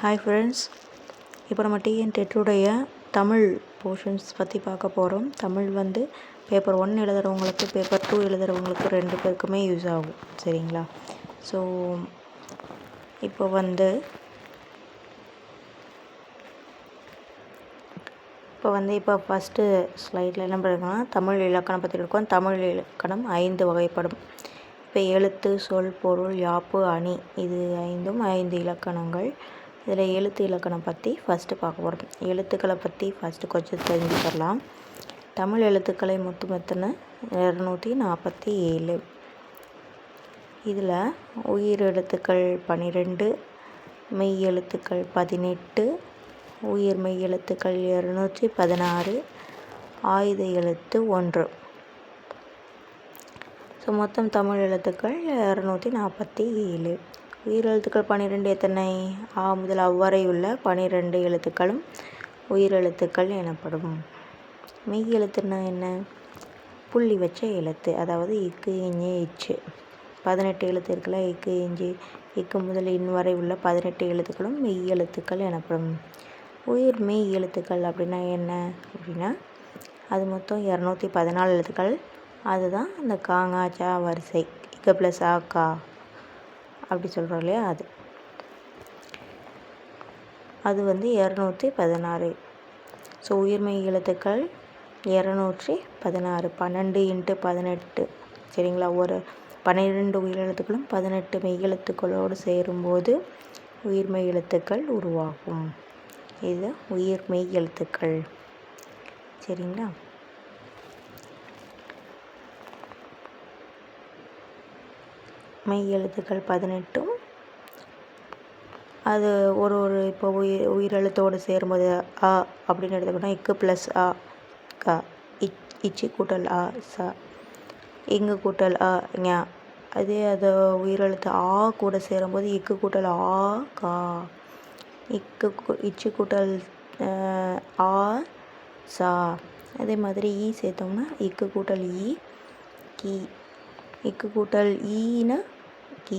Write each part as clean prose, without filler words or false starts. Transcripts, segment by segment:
Hi friends, இப்போ நம்ம டிஎன்டெட்டுடைய Tamil portions பற்றி பார்க்க போகிறோம். தமிழ் வந்து பேப்பர் 1 எழுதுகிறவங்களுக்கு பேப்பர் 2 எழுதுகிறவங்களுக்கு 2 பேருக்குமே யூஸ் ஆகும். சரிங்களா? ஸோ இப்போ ஃபஸ்ட்டு ஸ்லைடில் என்ன பண்ணுறோம்னா தமிழ் இலக்கணம் பற்றி இருக்கோம். தமிழ் இலக்கணம் 5 வகைப்படும். இப்போ எழுத்து, சொல், பொருள், யாப்பு, அணி, இது 5 இலக்கணங்கள். இதில் எழுத்து இலக்கணம் பற்றி ஃபஸ்ட்டு பார்க்க போகிறோம். எழுத்துக்களை பற்றி ஃபஸ்ட்டு கொஞ்சம் தெரிஞ்சுக்கலாம். தமிழ் எழுத்துக்களை மொத்தம் எத்தனை? 247. இதில் உயிர் எழுத்துக்கள் 12, மெய் எழுத்துக்கள் 18, உயிர் மெய் எழுத்துக்கள் 216, ஆயுத எழுத்து 1. ஸோ மொத்தம் தமிழ் எழுத்துக்கள் 247. உயிரெழுத்துக்கள் 12 எத்தனை? ஆ முதல் அவ்வரை உள்ள 12 எழுத்துக்களும் உயிரெழுத்துக்கள் எனப்படும். மெய் எழுத்துன்னா என்ன? புள்ளி வச்ச எழுத்து, அதாவது இக்கு, இஞ்சு, இச்சு. 18 எழுத்து இருக்குல்ல, இக்கு, இஞ்சு, இக்கு முதல் இன் வரை உள்ள 18 எழுத்துக்களும் மெய் எழுத்துக்கள் எனப்படும். உயிர் மெய் எழுத்துக்கள் அப்படின்னா என்ன அப்படின்னா, அது மொத்தம் 214 எழுத்துக்கள். அதுதான் அந்த காங்காச்சா வரிசை, இக்க ப்ளஸ் ஆ கா அப்படி சொல்கிறோம் இல்லையா, அது வந்து 216. ஸோ உயிர்மெய் எழுத்துக்கள் 216, 12 × 18. சரிங்களா? ஒரு 12 உயிரெழுத்துக்களும் 18 மெய் எழுத்துக்களோடு சேரும்போது உயிர்மெய் எழுத்துக்கள் உருவாகும். இது உயிர்மெய் எழுத்துக்கள். சரிங்களா? மெய் எழுத்துக்கள் 18ம் அது ஒரு இப்போ உயிரெழுத்தோடு சேரும்போது அ அப்படின்னு எடுத்துக்கிட்டோம். இக்கு ப்ளஸ் ஆ கா, இச்சு கூட்டல் ஆ சா, இங்கு கூட்டல் ஆ ஞா. அதே அது உயிரெழுத்து ஆ கூட சேரும்போது இக்கு கூட்டல் ஆ கா, இச்சு கூட்டல் ஆ சா. அதே மாதிரி ஈ சேர்த்தோம்னா இக்கு கூட்டல் ஈ கி, இக்கு கூட்டல் ஈனா கீ,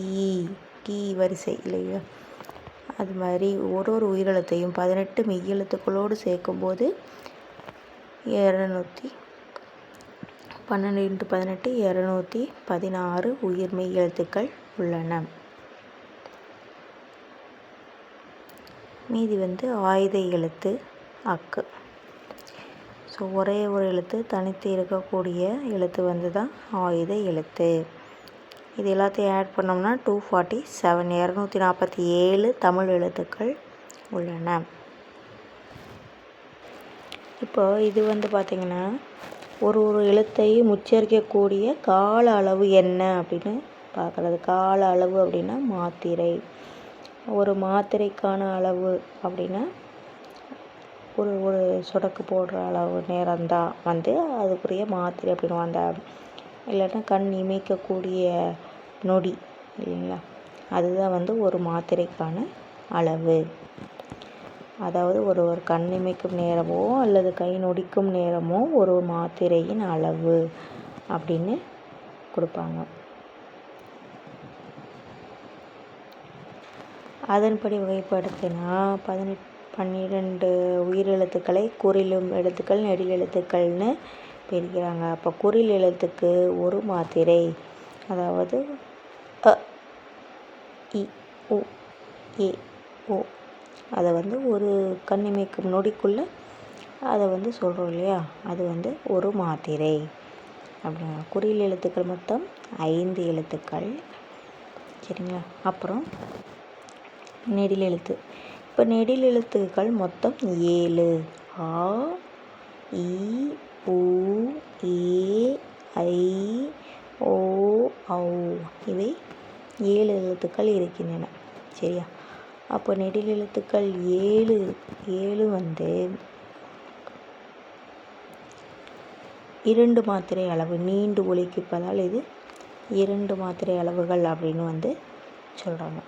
கீ வரிசை இல்லையா? அது மாதிரி ஒரு உயிரெழுத்தையும் 18 மெய்யெழுத்துக்களோடு சேர்க்கும்போது 212 × 18 216 உயிர் மெய் எழுத்துக்கள் உள்ளன. மீதி வந்து ஆயுத எழுத்து, அக்கு. ஸோ ஒரே ஒரு எழுத்து தனித்து இருக்கக்கூடிய எழுத்து வந்து தான் ஆயுத எழுத்து. இது எல்லாத்தையும் ஆட் பண்ணோம்னா 247, 247 தமிழ் எழுத்துக்கள் உள்ளன. இப்போ இது வந்து பார்த்திங்கன்னா ஒரு எழுத்தையும் உச்சரிக்கக்கூடிய கால அளவு என்ன அப்படின்னு பார்க்குறது. கால அளவு அப்படின்னா மாத்திரை. ஒரு மாத்திரைக்கான அளவு அப்படின்னா ஒரு சொடக்கு போடுற அளவு நேரம்தான் வந்து அதுக்குரிய மாத்திரை அப்படின்னு அந்த இல்லைன்னா கண் இமைக்கக்கூடிய நொடி இல்லைங்களா, அதுதான் வந்து ஒரு மாத்திரைக்கான அளவு. அதாவது ஒரு கண் இமைக்கும் நேரமோ அல்லது கை நொடிக்கும் நேரமோ ஒரு மாத்திரையின் அளவு அப்படின்னு கொடுப்பாங்க. அதன்படி வகைப்படுத்தினா 12 உயிரெழுத்துக்களை குறிலும் எழுத்துக்கள், நெடில் எழுத்துக்கள்னு பிரிக்கிறாங்க. அப்போ குறில் எழுத்துக்கு ஒரு மாத்திரை, அதாவது அ, இ, உ, ஏ, ஓ. அதை வந்து ஒரு கண்ணிமைக்கும் நொடிக்குள்ளே அதை வந்து சொல்கிறோம் இல்லையா, அது வந்து ஒரு மாத்திரை அப்படின்னா. குறில் எழுத்துக்கள் மொத்தம் 5 எழுத்துக்கள். சரிங்களா? அப்புறம் நெடில் எழுத்து. இப்போ நெடில் எழுத்துக்கள் மொத்தம் 7. ஆ, இ, உ, ஏ, ஐ, ஓ, ஔ. இவை 7 எழுத்துக்கள் இருக்கின்றன. சரியா? அப்போ நெடில் எழுத்துக்கள் 7 வந்து 2 மாத்திரை அளவு நீண்டு ஒலிக்குப்பதால் இது 2 மாத்திரை அளவுகள் அப்படின்னு வந்து சொல்கிறாங்க.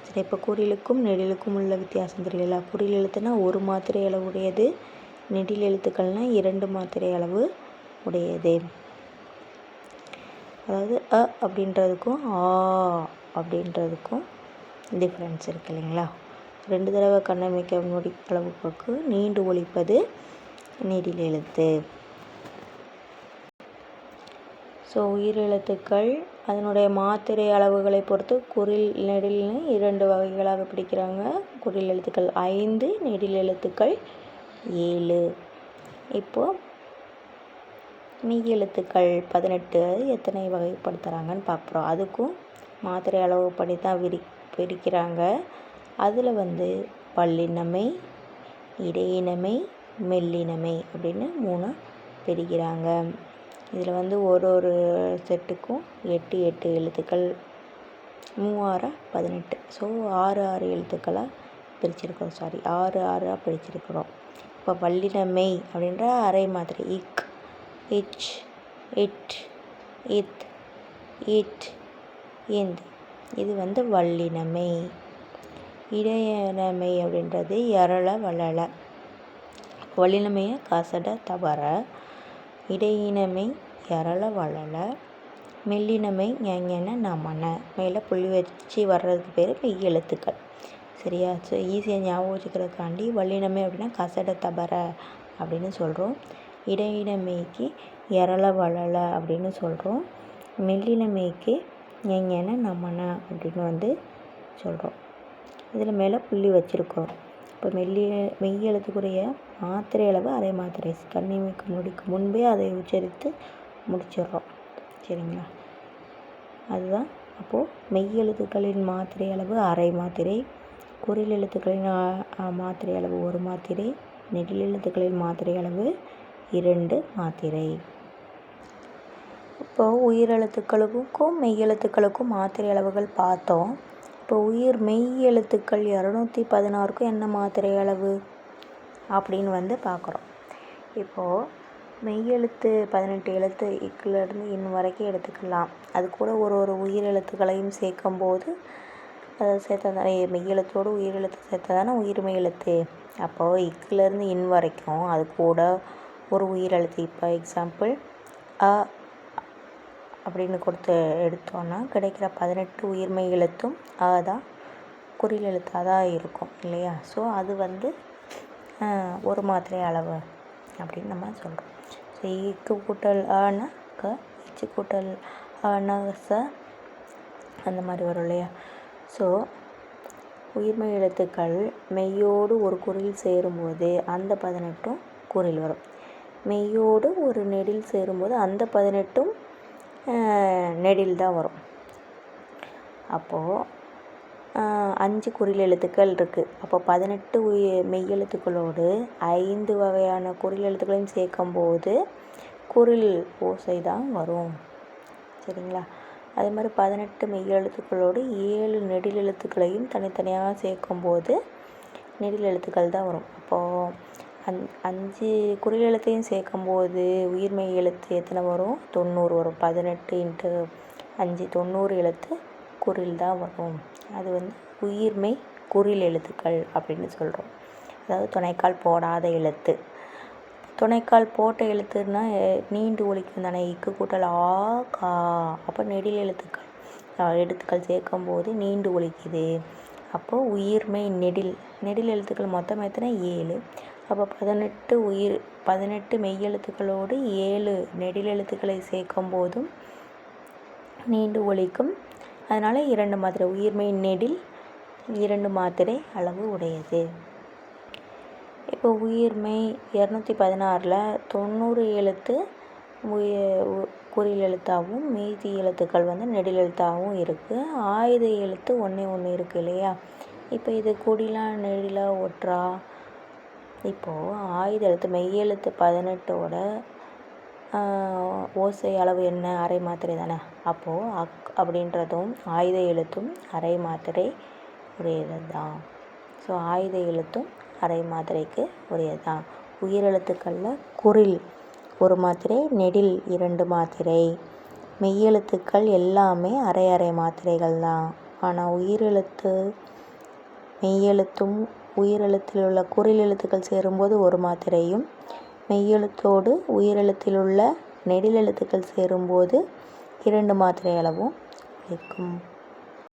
சரி, இப்போ குறிலுக்கும் நெடிலுக்கும் உள்ள வித்தியாசம் தெரியல. குறில் எழுத்துனா ஒரு மாத்திரை அளவு உடையது, நெடில் எழுத்துக்கள்னால் 2 மாத்திரை அளவு உடையது. அதாவது அ அப்படின்றதுக்கும் ஆ அப்படின்றதுக்கும் டிஃப்ரென்ஸ் இருக்குது இல்லைங்களா. 2 தடவை கண்ணமைக்க நொடி அளவுக்கு நீண்டு ஒலிப்பது நெடில் எழுத்து. ஸோ உயிரெழுத்துக்கள் அதனுடைய மாத்திரை அளவுகளை பொறுத்து குறில் நெடில்னு 2 வகைகளாக பிடிக்கிறாங்க. குறில் எழுத்துக்கள் 5, நெடில் எழுத்துக்கள் 7. இப்போது மெய் எழுத்துக்கள் 18 எத்தனை வகைப்படுத்துகிறாங்கன்னு பார்க்குறோம். அதுக்கும் மாத்திரை அளவுப்படி தான் பிரிக்கிறாங்க. அதில் பல்லினமை, இடையினமை, மெல்லினமை அப்படின்னு 3 பிரிக்கிறாங்க. இதில் ஒரு செட்டுக்கும் 8 எழுத்துக்கள், 3 18. ஸோ 6 எழுத்துக்களாக பிரிச்சிருக்கிறோம். 6 பிரிச்சிருக்கிறோம். இப்போ வல்லினமை அப்படின்ற அரை மாத்திரை இக், இச், இட், இத், இட், இந்த். இது வல்லினமை. இடையினமை அப்படின்றது எரள வளள. வல்லினமையை கசட தவற. இடையினமை எரள வளல. மெல்லினமை ஞன நமன. மேலே புள்ளி வச்சு வர்றதுக்கு பேர் மெய் எழுத்துக்கள். சரியா? ஸோ ஈஸியாக ஞாபகம் வச்சுக்கிறதுக்காண்டி வல்லினமை அப்படின்னா கசட தபர அப்படின்னு சொல்கிறோம். இடையினமைக்கு எரள வளல அப்படின்னு சொல்கிறோம். மெல்லினமைக்கு ஞன நமன அப்படின்னு சொல்கிறோம். இதில் மேலே புள்ளி வச்சுருக்கிறோம். இப்போ மெய் எழுத்துக்குரிய மாத்திரை அளவு அரை மாத்திரை. கண்ணிமைக்கு முடிக்கு முன்பே அதை உச்சரித்து முடிச்சிடுறோம். சரிங்களா? அதுதான் அப்போது மெய் எழுத்துக்களின் மாத்திரை அளவு அரை மாத்திரை, குறில் எழுத்துக்களின் மாத்திரை அளவு 1 மாத்திரை, நெடில் எழுத்துக்களின் மாத்திரை அளவு 2 மாத்திரை. இப்போது உயிரெழுத்துக்களுக்கும் மெய் எழுத்துக்களுக்கும் மாத்திரை அளவுகள் பார்த்தோம். இப்போ மெய் எழுத்துக்கள் 216க்கும் என்ன மாத்திரை அளவு அப்படின்னு பார்க்குறோம். இப்போது மெய் எழுத்து 18 எழுத்து இக்கிலேருந்து இன் வரைக்கும் எடுத்துக்கலாம். அது கூட ஒரு உயிர் எழுத்துக்களையும் சேர்க்கும்போது அதை சேர்த்தா தானே மெய் எழுத்தோடு உயிர் எழுத்து சேர்த்தா தானே உயிர் மெய் எழுத்து. அப்போது இக்கிலேருந்து இன் வரைக்கும் அது கூட ஒரு உயிர் எழுத்து. இப்போ எக்ஸாம்பிள் அ அப்படின்னு கொடுத்து எடுத்தோன்னா கிடைக்கிற 18 உயிர்மெய் எழுத்தும் தான் குறில் எழுத்தாக தான் இருக்கும் இல்லையா? ஸோ அது ஒரு மாத்திரை அளவு அப்படின்னு நம்ம சொல்கிறோம். ஸோ இக்கு கூட்டல் ஆன க, இச்சு கூட்டல் ஆன ச, அந்த மாதிரி வரும் இல்லையா? ஸோ உயிர்மெய் எழுத்துக்கள் மெய்யோடு ஒரு குறில் சேரும்போது அந்த 18ம் குறில் வரும். மெய்யோடு ஒரு நெடில் சேரும்போது அந்த 18ம் நெடில் தான் வரும். அப்போது 5 குறில் எழுத்துக்கள் இருக்குது. அப்போ 18 மெய் எழுத்துக்களோடு 5 வகையான குறில் எழுத்துக்களையும் சேர்க்கும்போது குறில் ஓசை தான் வரும். சரிங்களா? அதே மாதிரி 18 மெய் எழுத்துக்களோடு 7 நெடில் எழுத்துக்களையும் தனித்தனியாக சேர்க்கும்போது நெடில் எழுத்துக்கள் தான் வரும். அப்போது 5 குறில் எழுத்தையும் சேர்க்கும்போது உயிர்மெய் எழுத்து எத்தனை வரும்? 90 வரும். 18 × 5 90 எழுத்து குறில் தான் வரும். அது உயிர்மெய் குறில் எழுத்துக்கள் அப்படின்னு சொல்கிறோம். அதாவது துணைக்கால் போடாத எழுத்து. துணைக்கால் போட்ட எழுத்துன்னா நீண்டு ஒலிக்கும் தானே. இக்கு கூட்டல் ஆ கா. அப்போ நெடில் எழுத்துக்கள் சேர்க்கும்போது நீண்டு ஒலிக்குது. அப்போது உயிர்மெய் நெடில் எழுத்துக்கள் மொத்தம் எத்தனை? 7. அப்போ 18 மெய் எழுத்துக்களோடு 7 நெடில் எழுத்துக்களை சேர்க்கும் போதும் நீண்டு ஒலிக்கும். அதனால் 2 மாத்திரை. உயிர்மெய் நெடில் 2 மாத்திரை அளவு உடையது. இப்போ உயிர்மெய் 216ல் 90 எழுத்து குறில் எழுத்தாகவும் மீதி எழுத்துக்கள் நெடில் எழுத்தாகவும் இருக்குது. ஆயுத எழுத்து ஒன்று இருக்குது இல்லையா? இப்போ இது கொடிலா நெடிலா ஒற்றா? இப்போது ஆயுத எழுத்து மெய் எழுத்து 18ஓட ஓசை அளவு என்ன? அரை மாத்திரை தானே. அப்போது அக் அப்படின்றதும் ஆயுத எழுத்தும் அரை மாத்திரை உடையது தான். ஸோ ஆயுத எழுத்தும் அரை மாத்திரைக்கு உரியது தான். உயிரெழுத்துக்களில் குறில் 1 மாத்திரை, நெடில் 2 மாத்திரை. மெய்யெழுத்துக்கள் எல்லாமே அரை அரை மாத்திரைகள் தான். ஆனால் மெய்யெழுத்தும் உயிரெழுத்தில் உள்ள குறில் எழுத்துக்கள் சேரும்போது 1 மாத்திரையும், மெய்யெழுத்தோடு உயிரெழுத்தில் உள்ள நெடில் எழுத்துக்கள் சேரும்போது 2 மாத்திரை அளவும் இருக்கும்.